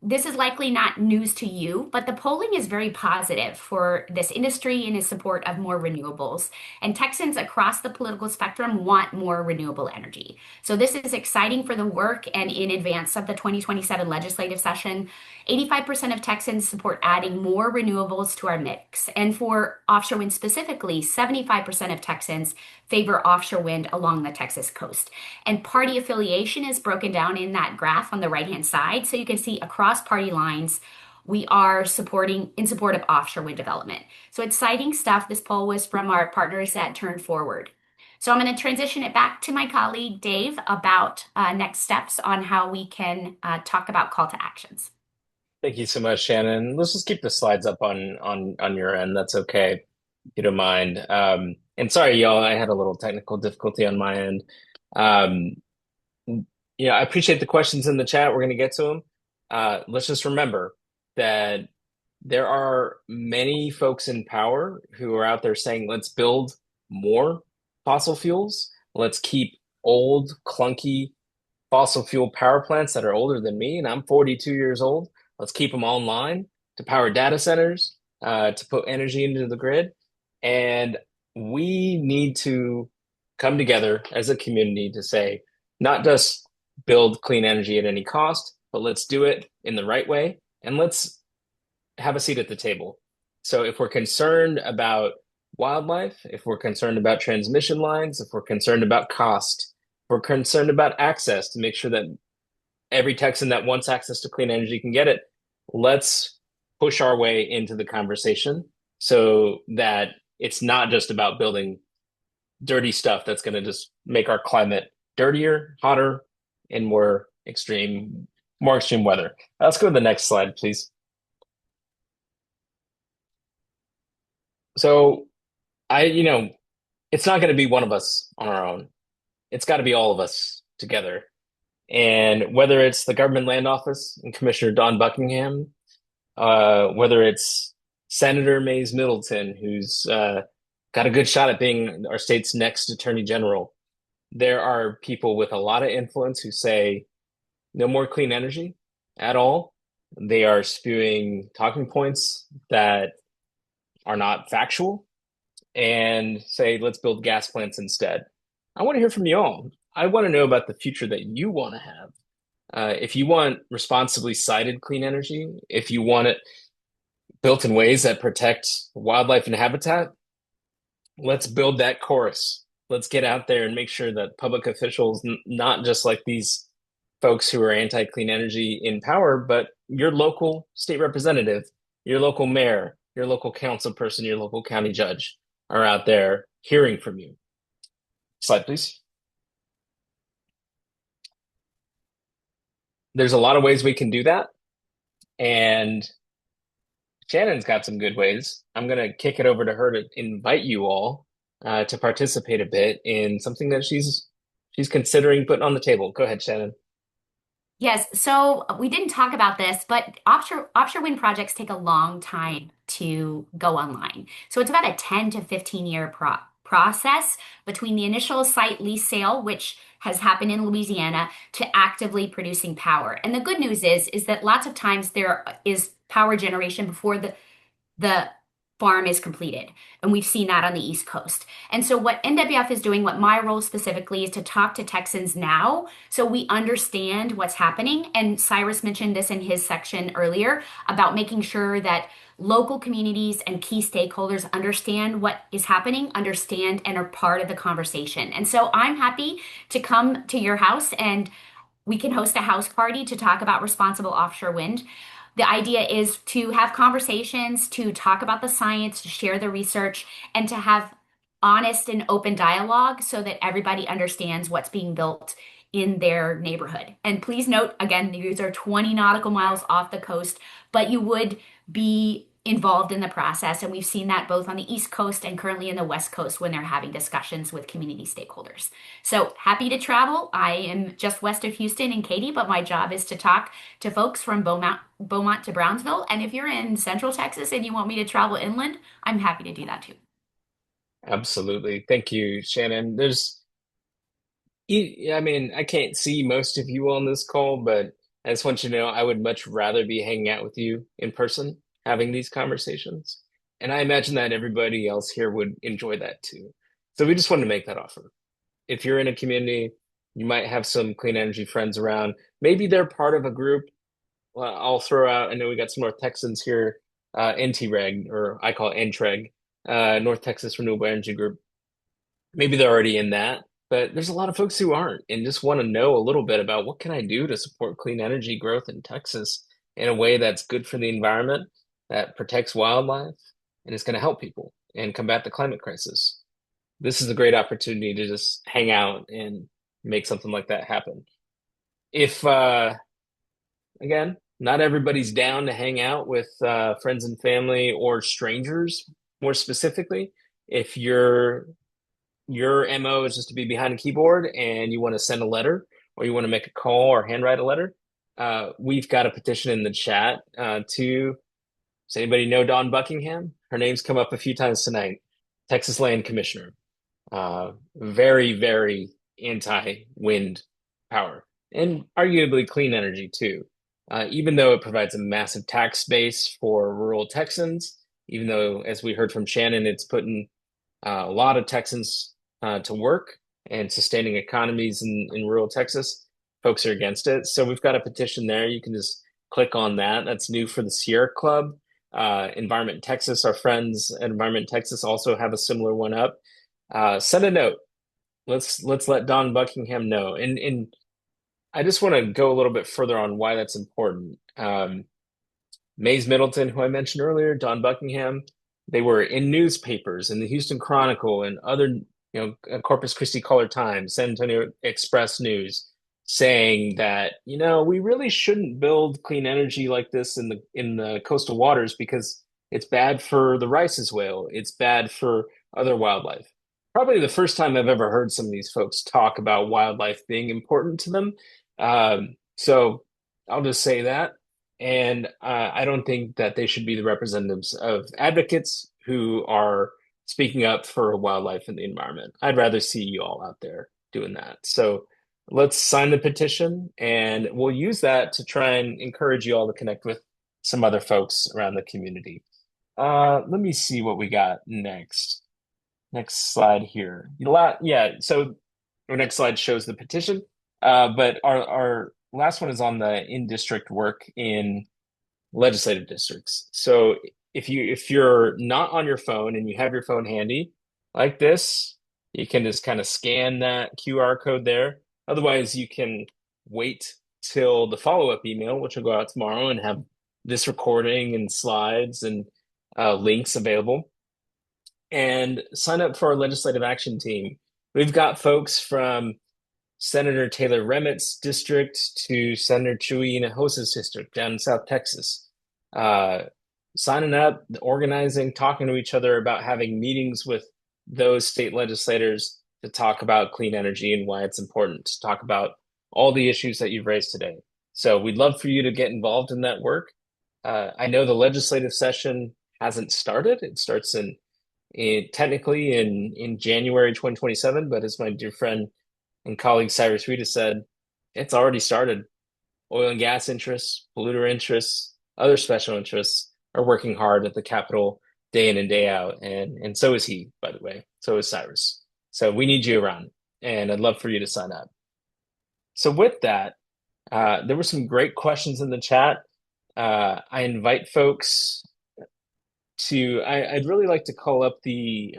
this is likely not news to you, but the polling is very positive for this industry and in support of more renewables. And Texans across the political spectrum want more renewable energy. So this is exciting for the work, and in advance of the 2027 legislative session, 85% of Texans support adding more renewables to our mix. And for offshore wind specifically, 75% of Texans favor offshore wind along the Texas coast. And party affiliation is broken down in that graph on the right-hand side. So you can see across party lines, we are in support of offshore wind development. So exciting stuff. This poll was from our partners at Turn Forward. So I'm going to transition it back to my colleague, Dave, about next steps on how we can talk about call to actions. Thank you so much, Shannon. Let's just keep the slides up on your end. That's okay, if you don't mind. And sorry, y'all, I had a little technical difficulty on my end. I appreciate the questions in the chat. We're going to get to them. Let's just remember that there are many folks in power who are out there saying, let's build more fossil fuels. Let's keep old, clunky fossil fuel power plants that are older than me, and I'm 42 years old. Let's keep them online to power data centers, to put energy into the grid. And we need to come together as a community to say, not just build clean energy at any cost, but let's do it in the right way. And let's have a seat at the table. So if we're concerned about wildlife, if we're concerned about transmission lines, if we're concerned about cost, if we're concerned about access to make sure that every Texan that wants access to clean energy can get it, let's push our way into the conversation so that it's not just about building dirty stuff that's going to just make our climate dirtier, hotter, and more extreme weather. Let's go to the next slide, please. So it's not going to be one of us on our own. It's got to be all of us together. And whether it's the government land office and Commissioner Don Buckingham, whether it's Senator Mays Middleton, who's got a good shot at being our state's next attorney general, there are people with a lot of influence who say no more clean energy at all. They are spewing talking points that are not factual and say, let's build gas plants instead. I want to hear from you all. I want to know about the future that you want to have. If you want responsibly sited clean energy, if you want it built in ways that protect wildlife and habitat, let's build that chorus. Let's get out there and make sure that public officials, not just like these folks who are anti-clean energy in power, but your local state representative, your local mayor, your local council person, your local county judge are out there hearing from you. Slide, please. There's a lot of ways we can do that. And Shannon's got some good ways. I'm going to kick it over to her to invite you all to participate a bit in something that she's considering putting on the table. Go ahead, Shannon. Yes, so we didn't talk about this, but offshore wind projects take a long time to go online. So it's about a 10 to 15 year process between the initial site lease sale, which has happened in Louisiana, to actively producing power. And the good news is that lots of times there is power generation before the farm is completed. And we've seen that on the East Coast. And so what NWF is doing, what my role specifically is to talk to Texans now so we understand what's happening. And Cyrus mentioned this in his section earlier about making sure that local communities and key stakeholders understand what is happening, understand, and are part of the conversation. And so I'm happy to come to your house and we can host a house party to talk about responsible offshore wind. The idea is to have conversations, to talk about the science, to share the research, and to have honest and open dialogue so that everybody understands what's being built in their neighborhood. And please note, again, these are 20 nautical miles off the coast, but you would be involved in the process. And we've seen that both on the East Coast and currently in the West Coast when they're having discussions with community stakeholders. So happy to travel. I am just west of Houston and Katy, but my job is to talk to folks from Beaumont to Brownsville. And if you're in Central Texas and you want me to travel inland, I'm happy to do that too. Absolutely. Thank you, Shannon. I mean, I can't see most of you on this call, but I just want you to know I would much rather be hanging out with you in person, having these conversations. And I imagine that everybody else here would enjoy that too. So we just wanted to make that offer. If you're in a community, you might have some clean energy friends around. Maybe they're part of a group. Well, I'll throw out, I know we got some North Texans here, NTREG, or I call it NTREG, North Texas Renewable Energy Group. Maybe they're already in that, but there's a lot of folks who aren't and just want to know a little bit about what can I do to support clean energy growth in Texas in a way that's good for the environment, that protects wildlife, and is going to help people and combat the climate crisis. This is a great opportunity to just hang out and make something like that happen. If, again, not everybody's down to hang out with friends and family or strangers, more specifically, if your MO is just to be behind a keyboard and you want to send a letter or you want to make a call or handwrite a letter, we've got a petition in the chat to, does anybody know Dawn Buckingham? Her name's come up a few times tonight. Texas Land Commissioner. Very, very anti-wind power and arguably clean energy too. Even though it provides a massive tax base for rural Texans, even though, as we heard from Shannon, it's putting a lot of Texans to work and sustaining economies in rural Texas, folks are against it. So we've got a petition there. You can just click on that. That's new for the Sierra Club. Environment Texas, our friends at Environment Texas also have a similar one up. Send a note. Let's let Don Buckingham know. And I just want to go a little bit further on why that's important. Mays Middleton, who I mentioned earlier, Don Buckingham, They were in newspapers, in the Houston Chronicle and other, Corpus Christi Caller Times, San Antonio Express News, saying that, we really shouldn't build clean energy like this in the coastal waters because it's bad for the Rice's whale, it's bad for other wildlife. Probably the first time I've ever heard some of these folks talk about wildlife being important to them. So I'll just say that. And I don't think that they should be the representatives of advocates who are speaking up for wildlife and the environment. I'd rather see you all out there doing that. So let's sign the petition and we'll use that to try and encourage you all to connect with some other folks around the community. Let me see what we got next. Next slide here. Yeah, so our next slide shows the petition. But our last one is on the in-district work in legislative districts. So if you're not on your phone and you have your phone handy like this, you can just kind of scan that QR code there. Otherwise, you can wait till the follow-up email, which will go out tomorrow, and have this recording and slides and links available. And sign up for our legislative action team. We've got folks from Senator Taylor Remett's district to Senator Chuy Hinojosa's district down in South Texas. Signing up, organizing, talking to each other about having meetings with those state legislators to talk about clean energy and why it's important, to talk about all the issues that you've raised today. So we'd love for you to get involved in that work. I know the legislative session hasn't started. It starts technically in January 2027, but as my dear friend and colleague Cyrus Rita said, it's already started. Oil and gas interests, polluter interests, other special interests are working hard at the Capitol day in and day out. And so is he, by the way. So is Cyrus. So we need you around, and I'd love for you to sign up. So with that, there were some great questions in the chat. I invite folks I'd really like to call up the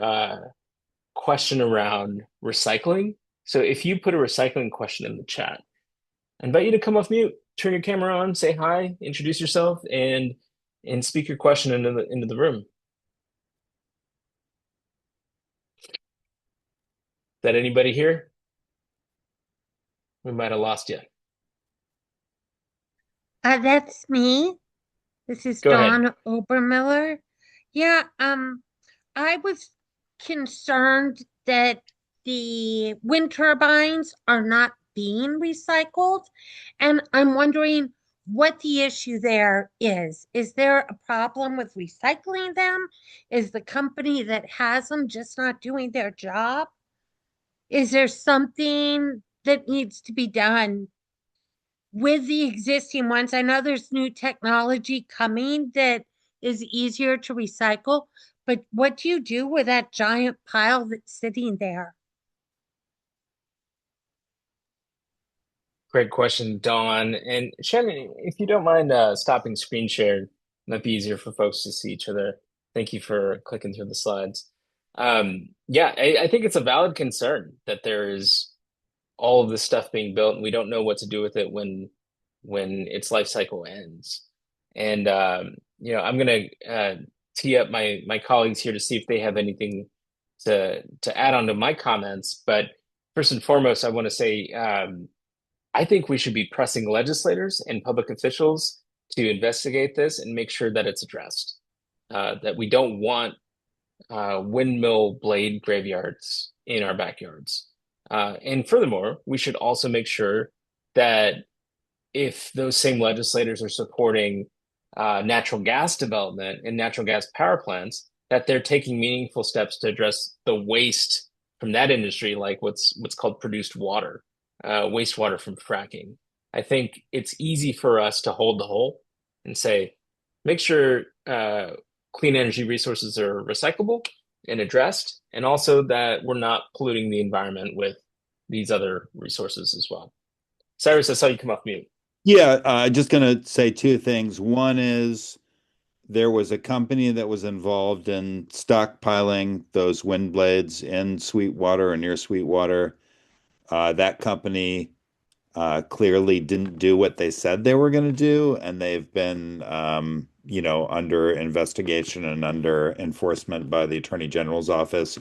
question around recycling. So if you put a recycling question in the chat, I invite you to come off mute, turn your camera on, say hi, introduce yourself, and speak your question into the room. Is that anybody here? We might have lost you. That's me. This is Go ahead. Dawn Obermiller. Yeah, I was concerned that the wind turbines are not being recycled, and I'm wondering what the issue there is. Is there a problem with recycling them? Is the company that has them just not doing their job? Is there something that needs to be done with the existing ones? I know there's new technology coming that is easier to recycle, but what do you do with that giant pile that's sitting there? Great question, Dawn. And Shannon, if you don't mind stopping screen share, it might be easier for folks to see each other. Thank you for clicking through the slides. Yeah, I think it's a valid concern that there is all of this stuff being built and we don't know what to do with it when its life cycle ends. And I'm gonna tee up my colleagues here to see if they have anything to add on to my comments. But first and foremost, I want to say I think we should be pressing legislators and public officials to investigate this and make sure that it's addressed. That we don't want windmill blade graveyards in our backyards. And furthermore, we should also make sure that if those same legislators are supporting natural gas development and natural gas power plants, that they're taking meaningful steps to address the waste from that industry, like what's called produced water, wastewater from fracking. I think it's easy for us to hold the hole and say, make sure clean energy resources are recyclable and addressed, and also that we're not polluting the environment with these other resources as well. Cyrus, I saw you come off mute. Yeah, just going to say two things. One is there was a company that was involved in stockpiling those wind blades in Sweetwater or near Sweetwater. That company clearly didn't do what they said they were going to do, and they've been under investigation and under enforcement by the Attorney General's office.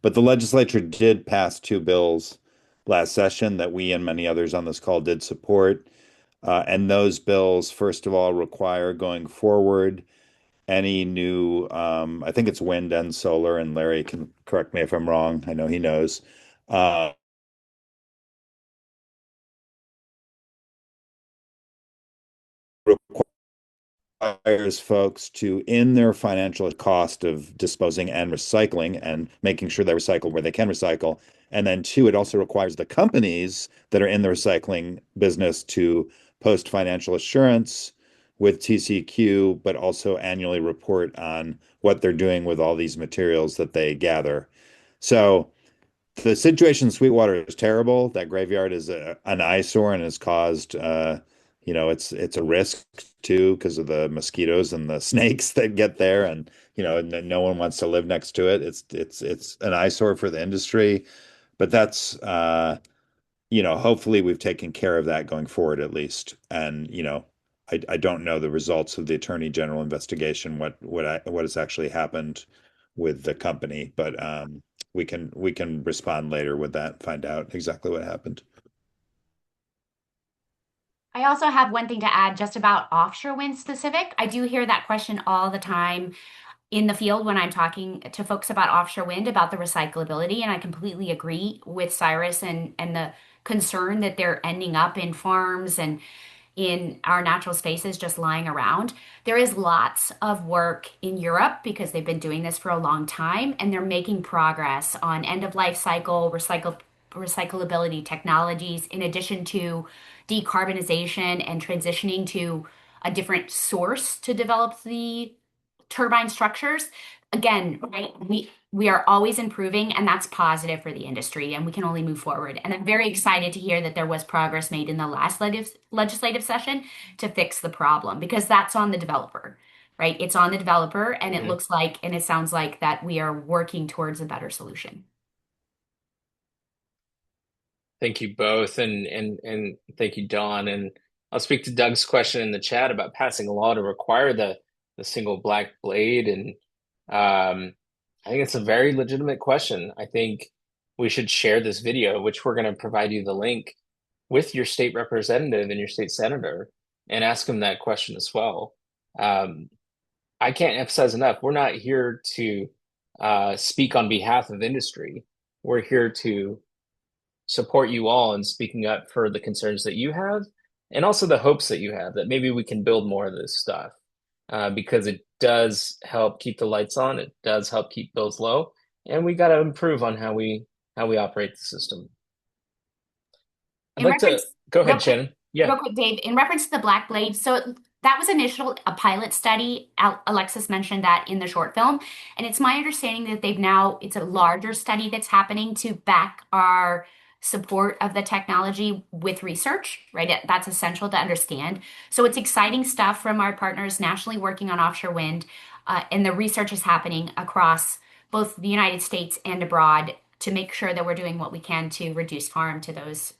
But the legislature did pass two bills last session that we and many others on this call did support. And those bills, first of all, require going forward any new, I think it's wind and solar, and Larry can correct me if I'm wrong. I know he knows. Uh, requires folks to, in their financial cost of disposing and recycling and making sure they recycle where they can recycle. And then two, it also requires the companies that are in the recycling business to post financial assurance with TCQ, but also annually report on what they're doing with all these materials that they gather. So the situation in Sweetwater is terrible. That graveyard is an eyesore and has caused, it's a risk too because of the mosquitoes and the snakes that get there, and no one wants to live next to it. It's an eyesore for the industry, but that's hopefully we've taken care of that going forward at least. And I don't know the results of the Attorney General investigation, what has actually happened with the company, but we can respond later with that, find out exactly what happened. I also have one thing to add just about offshore wind specific. I do hear that question all the time in the field when I'm talking to folks about offshore wind, about the recyclability, and I completely agree with Cyrus and the concern that they're ending up in farms and in our natural spaces just lying around. There is lots of work in Europe because they've been doing this for a long time and they're making progress on end of life cycle recyclability technologies in addition to decarbonization and transitioning to a different source to develop the turbine structures. Again, right, we are always improving, and that's positive for the industry, and we can only move forward. And I'm very excited to hear that there was progress made in the last legislative session to fix the problem because that's on the developer, right? It's on the developer, and it looks like, and it sounds like that we are working towards a better solution. Thank you both, and thank you, Dawn. And I'll speak to Doug's question in the chat about passing a law to require the single black blade. And I think it's a very legitimate question. I think we should share this video, which we're going to provide you the link, with your state representative and your state senator, and ask them that question as well. I can't emphasize enough. We're not here to speak on behalf of industry. We're here to support you all in speaking up for the concerns that you have and also the hopes that you have that maybe we can build more of this stuff because it does help keep the lights on. It does help keep bills low, and we got to improve on how we operate the system. I'd In like to reference, go real ahead, quick, Shannon. Yeah. real quick, Dave, in reference to the black blade, so that was a pilot study. Alexis mentioned that in the short film, and it's my understanding that it's a larger study that's happening to back our support of the technology with research, right? That's essential to understand. So it's exciting stuff from our partners nationally working on offshore wind, and the research is happening across both the United States and abroad to make sure that we're doing what we can to reduce harm to those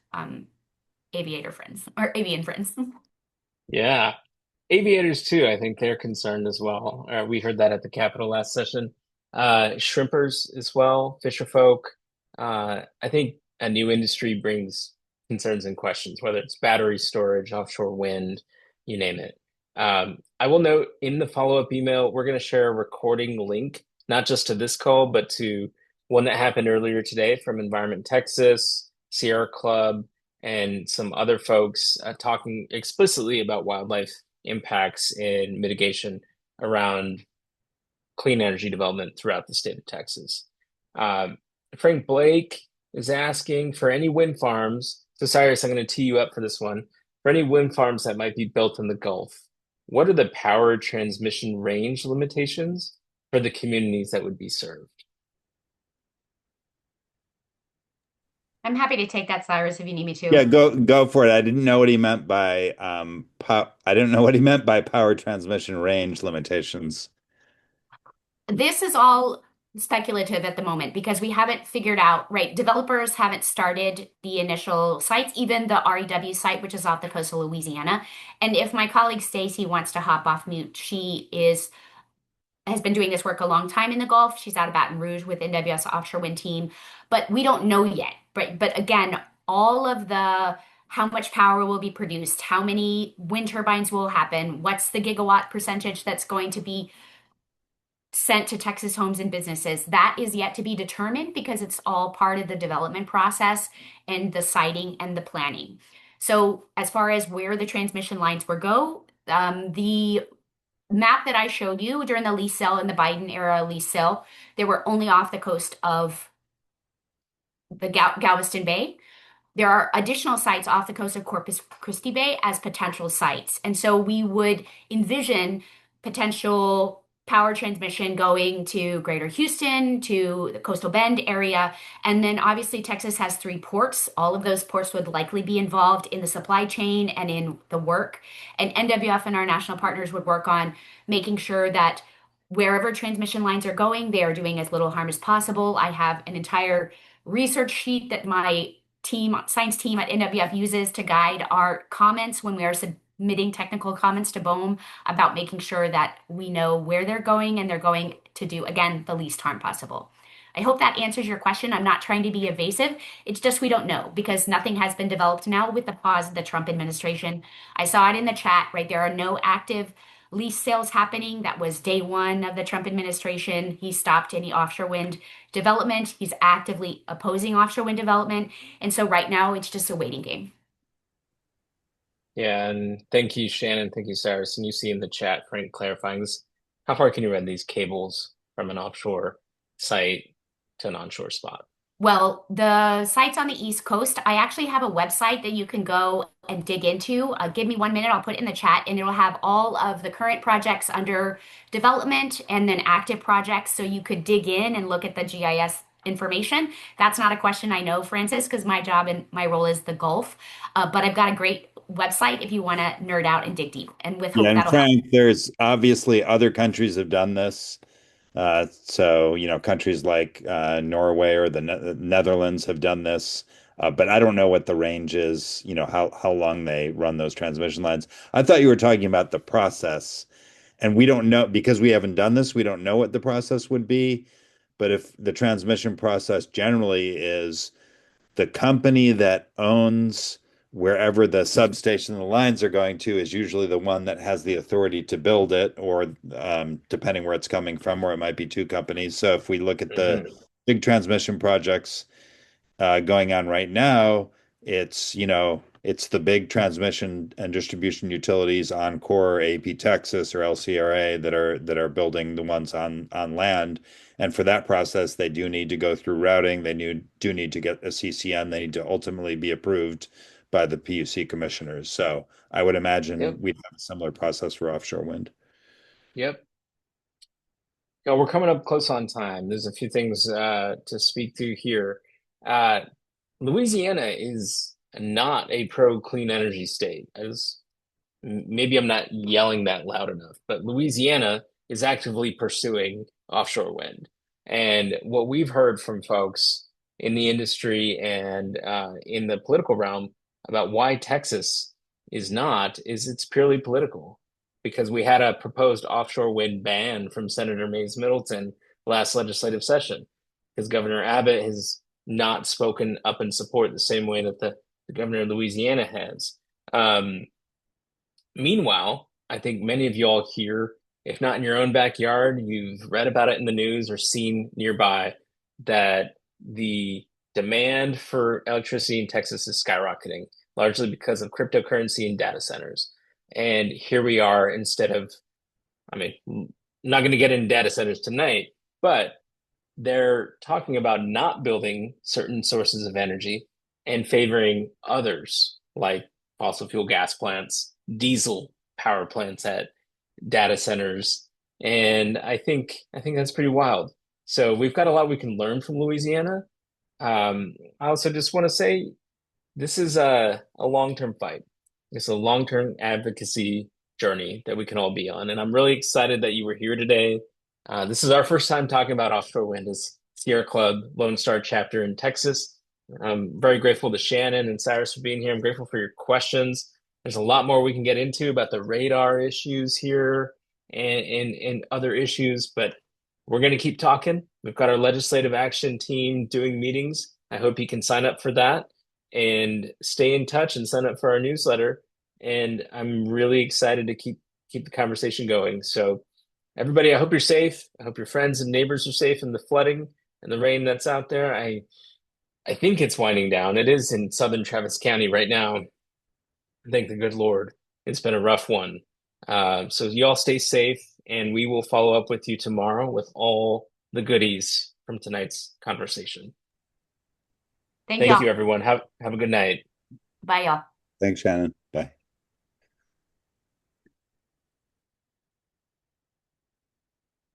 aviator friends or avian friends. Yeah. Aviators too, I think they're concerned as well. We heard that at the Capitol last session. Shrimpers as well, fisher folk. I think a new industry brings concerns and questions, whether it's battery storage, offshore wind, you name it. I will note in the follow-up email, we're going to share a recording link, not just to this call, but to one that happened earlier today from Environment Texas, Sierra Club, and some other folks talking explicitly about wildlife impacts and mitigation around clean energy development throughout the state of Texas. Frank Blake is asking for any wind farms. So, Cyrus, I'm going to tee you up for this one. For any wind farms that might be built in the Gulf, what are the power transmission range limitations for the communities that would be served? I'm happy to take that, Cyrus, if you need me to. Yeah, go for it. I didn't know what he meant by I didn't know what he meant by power transmission range limitations. This is all speculative at the moment because we haven't figured out, right? Developers haven't started the initial sites, even the REW site, which is off the coast of Louisiana. And if my colleague Stacy wants to hop off mute, she has been doing this work a long time in the Gulf. She's out of Baton Rouge with NWS Offshore Wind Team, but we don't know yet. But again, all of the how much power will be produced, how many wind turbines will happen, what's the gigawatt percentage that's going to be sent to Texas homes and businesses. That is yet to be determined because it's all part of the development process and the siting and the planning. So as far as where the transmission lines will go, the map that I showed you during the lease sale in the Biden era lease sale, they were only off the coast of the Galveston Bay. There are additional sites off the coast of Corpus Christi Bay as potential sites. And so we would envision potential power transmission going to Greater Houston, to the Coastal Bend area. And then obviously Texas has 3 ports. All of those ports would likely be involved in the supply chain and in the work. And NWF and our national partners would work on making sure that wherever transmission lines are going, they are doing as little harm as possible. I have an entire research sheet that my science team at NWF uses to guide our comments when we are submitting technical comments to BOEM about making sure that we know where they're going and they're going to do, again, the least harm possible. I hope that answers your question. I'm not trying to be evasive. It's just we don't know because nothing has been developed now with the pause of the Trump administration. I saw it in the chat, right? There are no active lease sales happening. That was day one of the Trump administration. He stopped any offshore wind development. He's actively opposing offshore wind development. And so right now it's just a waiting game. Yeah, and thank you, Shannon. Thank you, Cyrus. And you see in the chat, Frank clarifying this. How far can you run these cables from an offshore site to an onshore spot? Well, the sites on the East Coast, I actually have a website that you can go and dig into. Give me 1 minute, I'll put it in the chat, and it'll have all of the current projects under development and then active projects. So you could dig in and look at the GIS information. That's not a question I know, Francis, because my job and my role is the Gulf. But I've got a great website if you want to nerd out and dig deep. And with Yeah, hope and that'll help. Frank, there's obviously other countries have done this. So, countries like Norway or the Netherlands have done this. But I don't know what the range is, how long they run those transmission lines. I thought you were talking about the process, and we don't know because we haven't done this, we don't know what the process would be. But if the transmission process generally is the company that owns wherever the substation and the lines are going to is usually the one that has the authority to build it, or depending where it's coming from, or it might be 2 companies. So if we look at the Mhm. big transmission projects going on right now, it's the big transmission and distribution utilities, Encore, AP Texas, or LCRA that are building the ones on land. And for that process, they do need to go through routing. They do need to get a CCN. They need to ultimately be approved by the PUC commissioners. So I would imagine Yep. we'd have a similar process for offshore wind. Yep. Yeah, we're coming up close on time. There's a few things to speak to here. Uh, Louisiana is not a pro clean energy state. Maybe I'm not yelling that loud enough, but Louisiana is actively pursuing offshore wind. And what we've heard from folks in the industry and in the political realm about why Texas is not is it's purely political because we had a proposed offshore wind ban from Senator Mays Middleton last legislative session because Governor Abbott has not spoken up in support the same way that the governor of Louisiana has. Um, Meanwhile, I think many of you all here, if not in your own backyard, you've read about it in the news or seen nearby that the demand for electricity in Texas is skyrocketing, largely because of cryptocurrency and data centers. And here we are, instead of, I mean, I'm not going to get into data centers tonight, but they're talking about not building certain sources of energy and favoring others, like fossil fuel gas plants, diesel power plants at data centers. And I think that's pretty wild. So we've got a lot we can learn from Louisiana. I also just want to say this is a long-term fight. It's a long-term advocacy journey that we can all be on. And I'm really excited that you were here today. This is our first time talking about offshore wind as Sierra Club Lone Star chapter in Texas. I'm very grateful to Shannon and Cyrus for being here. I'm grateful for your questions. There's a lot more we can get into about the radar issues here and other issues, but we're going to keep talking. We've got our legislative action team doing meetings. I hope you can sign up for that and stay in touch and sign up for our newsletter. And I'm really excited to keep the conversation going. So everybody, I hope you're safe. I hope your friends and neighbors are safe in the flooding and the rain that's out there. I think it's winding down. It is in southern Travis County right now. Thank the good Lord. It's been a rough one. So you all stay safe, and we will follow up with you tomorrow with all the goodies from tonight's conversation. Thank Thank y'all. you, everyone. Have a good night. Bye, y'all. Thanks, Shannon. Bye.